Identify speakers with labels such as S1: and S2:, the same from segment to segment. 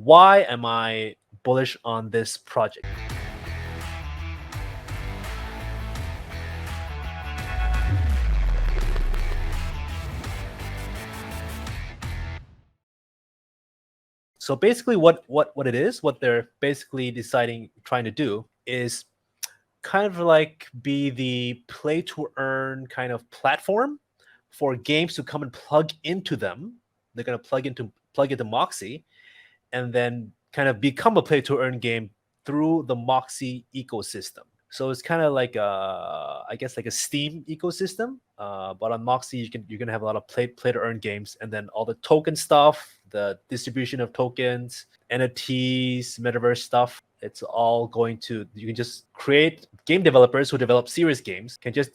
S1: why am I bullish on this project? So basically, what it is, what they're basically trying to do is kind of like be the play to earn kind of platform for games to come and plug into them. They're gonna plug into Moxie, and then kind of become a play to earn game through the Moxie ecosystem. So it's kind of like I guess like a Steam ecosystem, but on Moxie you're gonna have a lot of play to earn games, and then all the token stuff, the distribution of tokens, NFTs, metaverse stuff. It's all going to you can just create game developers who develop serious games can just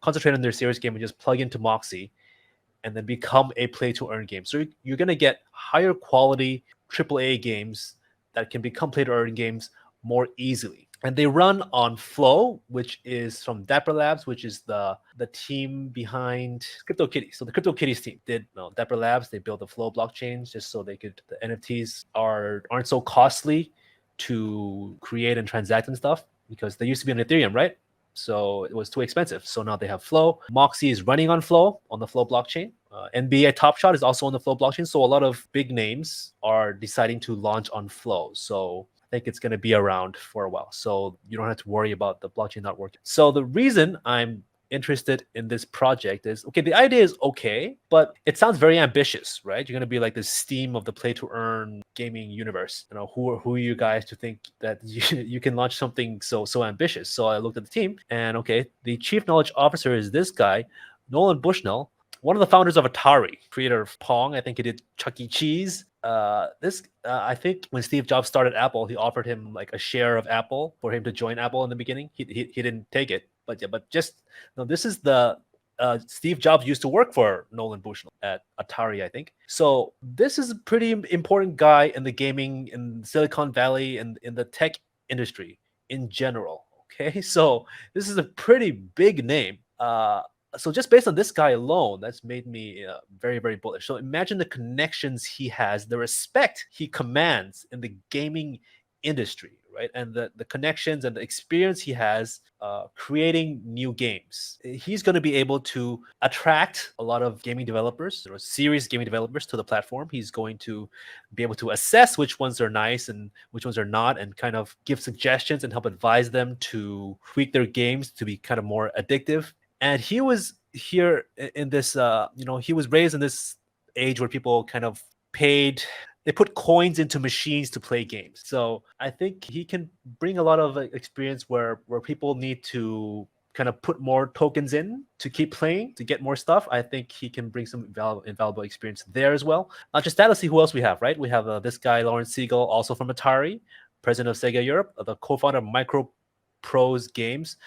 S1: concentrate on their serious game and just plug into Moxie and then become a play to earn game. So you're going to get higher quality AAA games that can become play to earn games more easily. And they run on Flow, which is from Dapper Labs, which is the team behind CryptoKitties. So the CryptoKitties team did Dapper Labs. They built the Flow blockchains just so the NFTs aren't so costly to create and transact and stuff, because they used to be on Ethereum, right? So it was too expensive. So now they have Flow. Moxie is running on Flow, on the Flow blockchain. NBA Top Shot is also on the Flow blockchain. So a lot of big names are deciding to launch on Flow. So I think it's going to be around for a while. So you don't have to worry about the blockchain not working. So the reason I'm interested in this project is, okay, the idea is okay, but it sounds very ambitious, right? You're going to be like the Steam of the play to earn gaming universe. Who are you guys to think that you can launch something so ambitious? So I looked at the team, and okay, the chief knowledge officer is this guy, Nolan Bushnell, one of the founders of Atari, creator of Pong. I think he did Chuck E. Cheese. I think when Steve Jobs started Apple, he offered him like a share of Apple for him to join Apple in the beginning. He didn't take it, but just no. This is the Steve Jobs used to work for Nolan Bushnell at Atari, I think. So this is a pretty important guy in the gaming, in Silicon Valley, and in the tech industry in general. Okay, so this is a pretty big name. So just based on this guy alone, that's made me very, very bullish. So imagine the connections he has, the respect he commands in the gaming industry, right? And the connections and the experience he has creating new games. He's going to be able to attract a lot of gaming developers, serious gaming developers to the platform. He's going to be able to assess which ones are nice and which ones are not, and kind of give suggestions and help advise them to tweak their games to be kind of more addictive. And he was here in this he was raised in this age where people kind of they put coins into machines to play games. So I think he can bring a lot of experience where people need to kind of put more tokens in to keep playing to get more stuff. I think he can bring some invaluable experience there as well. Not just that, let's see who else we have, right? We have this guy Lawrence Siegel, also from Atari, president of Sega Europe, the co-founder of Microprose Games.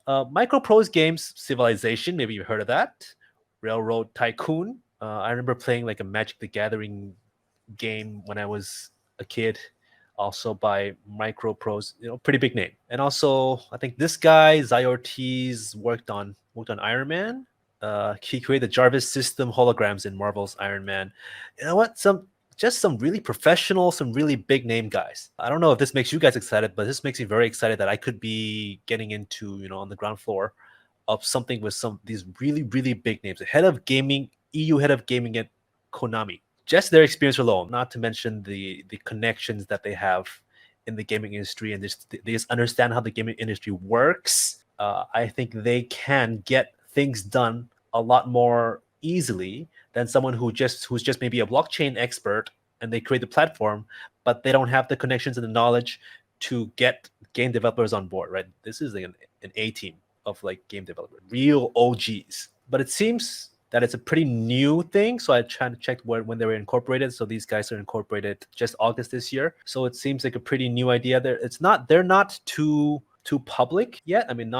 S1: Microprose Games, Civilization, maybe you've heard of that. Railroad Tycoon. I remember playing like a Magic the Gathering game when I was a kid, also by Microprose, pretty big name. And also, I think this guy, Zai Ortiz, worked on Iron Man. He created the Jarvis system holograms in Marvel's Iron Man. You know what? Some really professional, some really big name guys. I don't know if this makes you guys excited, but this makes me very excited that I could be getting into, on the ground floor of something with some these really, really big names. The head of gaming, EU head of gaming at Konami. Just their experience alone, not to mention the connections that they have in the gaming industry, and they just understand how the gaming industry works. I think they can get things done a lot more easily than someone who's just maybe a blockchain expert and they create the platform, but they don't have the connections and the knowledge to get game developers on board, right? This is like an A team of like game developers, real OGs. But it seems that it's a pretty new thing. So I tried to check when they were incorporated. So these guys are incorporated just August this year. So it seems like a pretty new idea. They're not too public yet. I mean,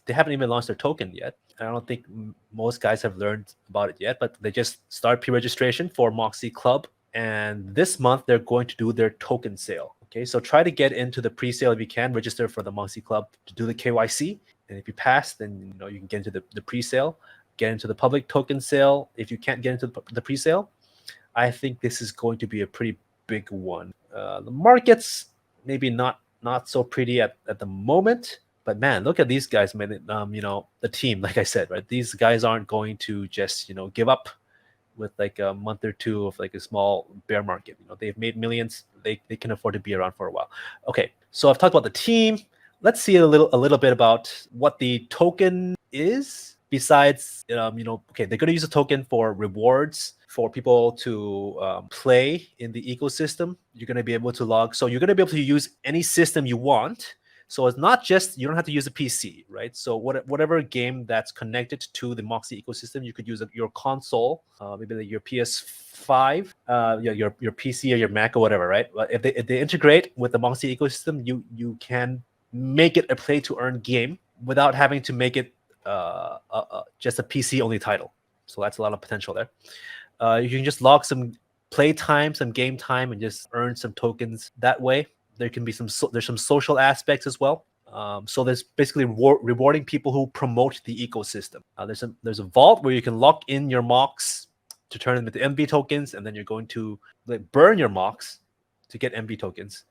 S1: they haven't even launched their token yet. I don't think most guys have learned about it yet, but they just started pre-registration for Moxie Club. And this month, they're going to do their token sale. Okay, so try to get into the pre-sale if you can. Register for the Moxie Club to do the KYC. And if you pass, then you can get into the pre-sale, get into the public token sale. If you can't get into the pre-sale, I think this is going to be a pretty big one. The market's maybe not so pretty at the moment, but man, look at these guys, man. The team, like I said, right? These guys aren't going to just give up with like a month or two of like a small bear market. They've made millions. They can afford to be around for a while. Okay, so I've talked about the team. Let's see a little bit about what the token is. Besides, okay, they're going to use a token for rewards for people to play in the ecosystem. You're going to be able to log. So you're going to be able to use any system you want. So it's not just, you don't have to use a PC, right? So whatever game that's connected to the Moxie ecosystem, you could use your console, maybe like your PS5, your PC or your Mac or whatever, right? But if they integrate with the Moxie ecosystem, you can make it a play to earn game without having to make it just a PC only title. So that's a lot of potential there. You can just log some play time, some game time, and just earn some tokens that way. There can be there's some social aspects as well. So there's basically rewarding people who promote the ecosystem. There's a vault where you can lock in your mocks to turn them into MB tokens, and then you're going to burn your mocks to get MB tokens,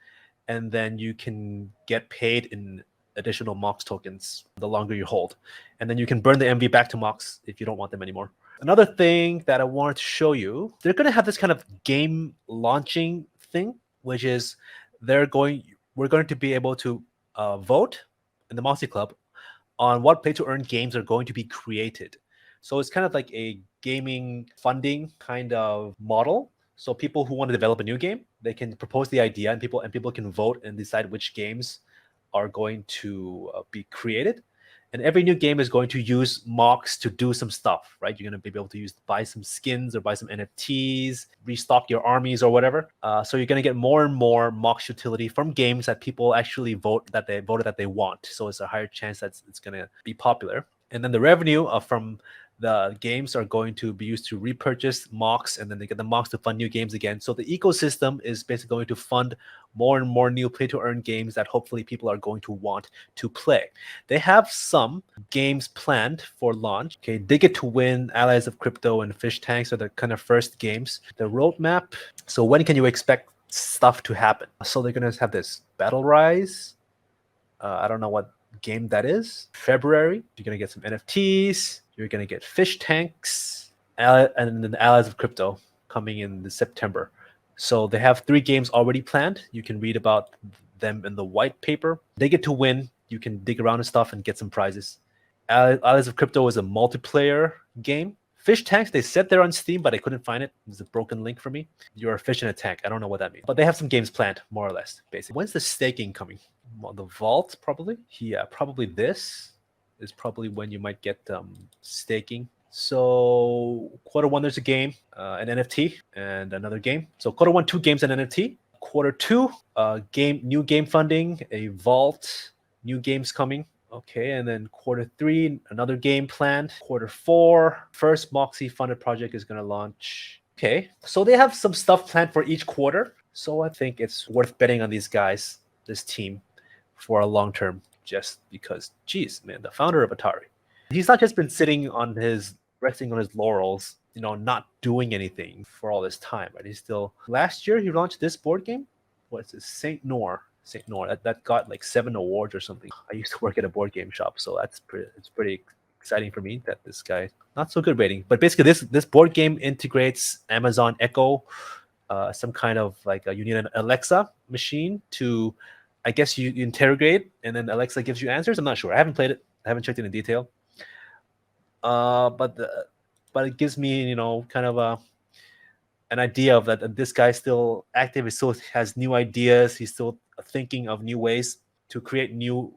S1: and then you can get paid in additional MOX tokens the longer you hold. And then you can burn the MV back to MOX if you don't want them anymore. Another thing that I wanted to show you, they're going to have this kind of game launching thing, which is we're going to be able to vote in the Moxie Club on what play-to-earn games are going to be created. So it's kind of like a gaming funding kind of model. So people who want to develop a new game, they can propose the idea, and people can vote and decide which games are going to be created. And every new game is going to use mocks to do some stuff, right? You're going to be able to buy some skins or buy some NFTs, restock your armies or whatever. So you're going to get more and more mocks utility from games that people actually voted that they want. So it's a higher chance that it's going to be popular. And then the revenue from the games are going to be used to repurchase mocks, and then they get the mocks to fund new games again. So the ecosystem is basically going to fund more and more new play-to-earn games that hopefully people are going to want to play. They have some games planned for launch. Okay, Dig It to Win, Allies of Crypto, and Fish Tanks are the kind of first games. The roadmap. So when can you expect stuff to happen? So they're going to have this Battle Rise. I don't know what game that is. February, you're going to get some NFTs. You're going to get fish tanks, and then Allies of Crypto coming in September. So they have 3 games already planned. You can read about them in the white paper. They get to win. You can dig around and stuff and get some prizes. Allies of Crypto is a multiplayer game. Fish tanks, they said they're on Steam, but I couldn't find it. There's a broken link for me. You're a fish in a tank. I don't know what that means. But they have some games planned, more or less, basically. When's the staking coming? Well, the vault, probably. Yeah, probably this is probably when you might get staking. So Q1, there's a game, an NFT, and another game. So Q1, 2 games and NFT. Q2, new game funding, a vault, new games coming. Okay, and then Q3, another game planned. Q4, first Moxie funded project is going to launch. Okay, so they have some stuff planned for each quarter. So I think it's worth betting on these guys, this team, for a long term, just because, geez, man, the founder of Atari, he's not just been resting on his laurels, not doing anything for all this time, right? He's still, last year he launched this board game. What's it? Saint Noir, that got like 7 awards or something. I used to work at a board game shop, so it's pretty exciting for me that this guy, not so good rating, but basically this board game integrates Amazon Echo, some kind of like you need an Alexa machine to, I guess you interrogate, and then Alexa gives you answers. I'm not sure. I haven't played it. I haven't checked it in detail. But it gives me, kind of an idea of that this guy's still active. He still has new ideas. He's still thinking of new ways to create new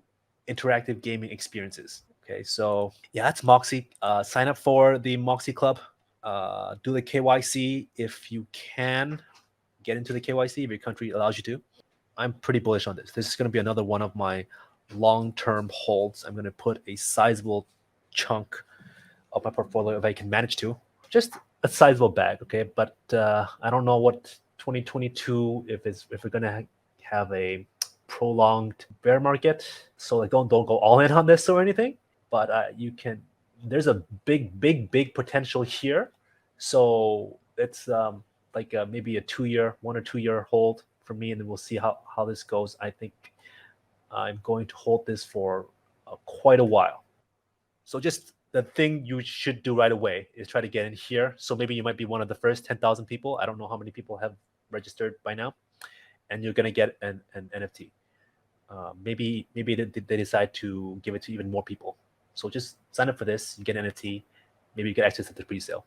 S1: interactive gaming experiences. Okay, so yeah, that's Moxie. Sign up for the Moxie Club. Do the KYC if you can get into the KYC, if your country allows you to. I'm pretty bullish on this. This is going to be another one of my long-term holds. I'm going to put a sizable chunk of my portfolio if I can manage to. Just a sizable bag, okay? But I don't know what 2022, if we're going to have a prolonged bear market. So like don't go all in on this or anything. But there's a big potential here. So it's like maybe a 2 year, 1 or 2 year hold for me, and then we'll see how this goes. I think I'm going to hold this for quite a while. So just the thing you should do right away is try to get in here. So maybe you might be one of the first 10,000 people. I don't know how many people have registered by now, and you're gonna get an NFT. Maybe they decide to give it to even more people. So just sign up for this. You get an NFT. Maybe you get access to the pre-sale.